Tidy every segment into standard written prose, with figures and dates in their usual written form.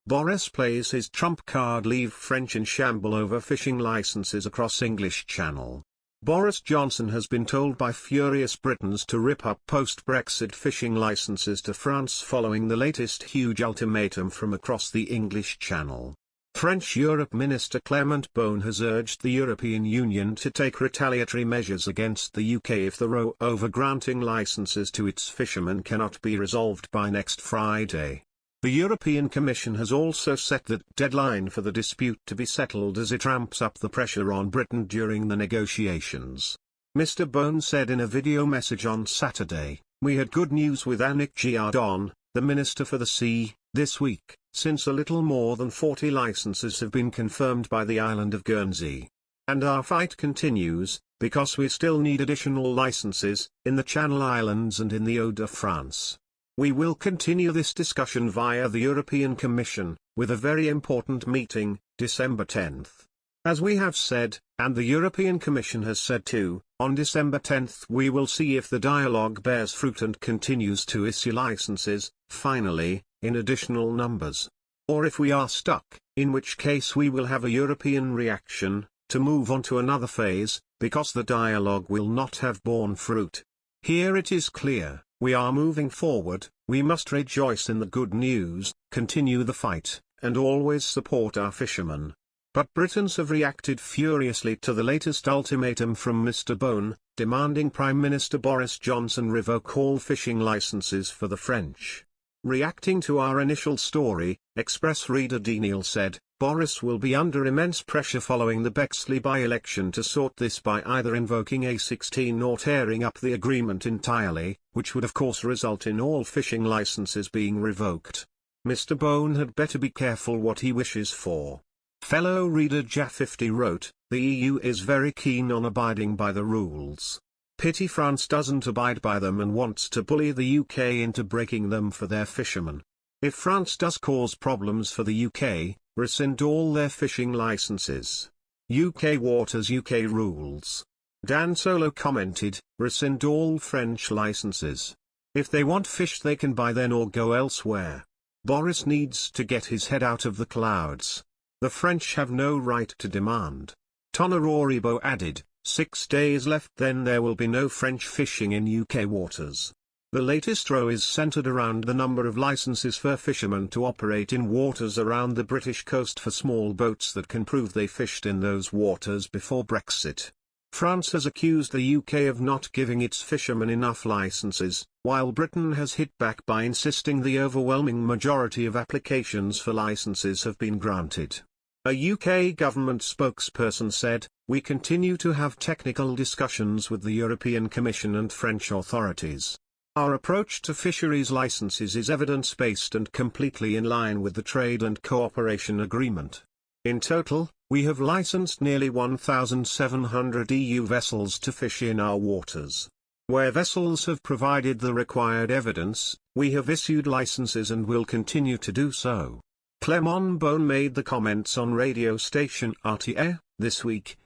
Boris plays his trump card, leave French in shamble over fishing licenses across English Channel. Boris Johnson has been told by furious Britons to rip up post-Brexit fishing licenses to France following the latest huge ultimatum from across the English Channel. French Europe Minister Clement Beaune has urged the European Union to take retaliatory measures against the UK if the row over granting licenses to its fishermen cannot be resolved by next Friday. The European Commission has also set the deadline for the dispute to be settled as it ramps up the pressure on Britain during the negotiations. Mr. Beaune said in a video message on Saturday, "We had good news with Annick Girardin, the Minister for the Sea, this week, since a little more than 40 licenses have been confirmed by the island of Guernsey. And our fight continues, because we still need additional licenses, in the Channel Islands and in the Hauts-de-France. We will continue this discussion via the European Commission, with a very important meeting, December 10th. As we have said, and the European Commission has said too, on December 10th we will see if the dialogue bears fruit and continues to issue licenses, finally, in additional numbers. Or if we are stuck, in which case we will have a European reaction, to move on to another phase, because the dialogue will not have borne fruit. Here it is clear. We are moving forward, we must rejoice in the good news, continue the fight, and always support our fishermen." But Britons have reacted furiously to the latest ultimatum from Mr. Beaune, demanding Prime Minister Boris Johnson revoke all fishing licenses for the French. Reacting to our initial story, Express reader Daniel said, "Boris will be under immense pressure following the Bexley by-election to sort this by either invoking A16 or tearing up the agreement entirely, which would of course result in all fishing licenses being revoked. Mr. Beaune had better be careful what he wishes for." Fellow reader Ja50 wrote, "The EU is very keen on abiding by the rules. Pity France doesn't abide by them and wants to bully the UK into breaking them for their fishermen. If France does cause problems for the UK, rescind all their fishing licenses. UK waters, UK rules." Dan Solo commented, "Rescind all French licenses. If they want fish they can buy then or go elsewhere. Boris needs to get his head out of the clouds. The French have no right to demand." Tonaroribo added, 6 days left then there will be no French fishing in UK waters. The latest row is centred around the number of licenses for fishermen to operate in waters around the British coast for small boats that can prove they fished in those waters before Brexit. France has accused the UK of not giving its fishermen enough licenses, while Britain has hit back by insisting the overwhelming majority of applications for licenses have been granted. A UK government spokesperson said, "We continue to have technical discussions with the European Commission and French authorities. Our approach to fisheries licenses is evidence-based and completely in line with the Trade and Cooperation Agreement. In total, we have licensed nearly 1,700 EU vessels to fish in our waters. Where vessels have provided the required evidence, we have issued licenses and will continue to do so." Clement Beaune made the comments on radio station RTE this week,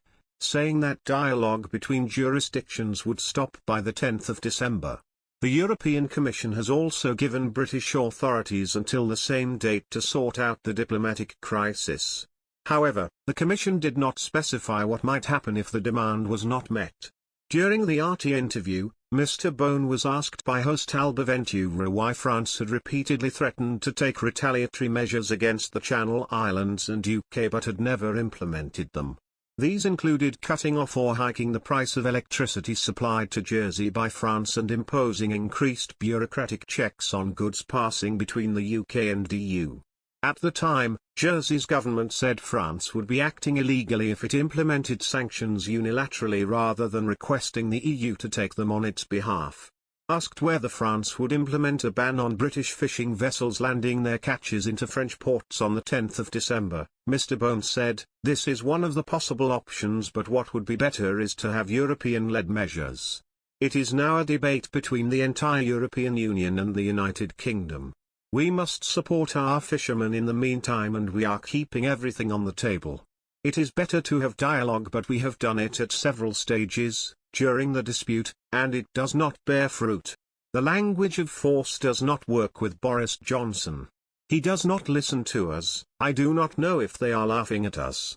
saying that dialogue between jurisdictions would stop by the 10th of December. The European Commission has also given British authorities until the same date to sort out the diplomatic crisis. However, the Commission did not specify what might happen if the demand was not met. During the RT interview, Mr. Beaune was asked by host Alba Ventura why France had repeatedly threatened to take retaliatory measures against the Channel Islands and UK but had never implemented them. These included cutting off or hiking the price of electricity supplied to Jersey by France and imposing increased bureaucratic checks on goods passing between the UK and EU. At the time, Jersey's government said France would be acting illegally if it implemented sanctions unilaterally rather than requesting the EU to take them on its behalf. Asked whether France would implement a ban on British fishing vessels landing their catches into French ports on the 10th of December, Mr. Beaune said, "This is one of the possible options, but what would be better is to have European-led measures. It is now a debate between the entire European Union and the United Kingdom. We must support our fishermen in the meantime and we are keeping everything on the table. It is better to have dialogue, but we have done it at several stages during the dispute, and it does not bear fruit. The language of force does not work with Boris Johnson. He does not listen to us. I do not know if they are laughing at us.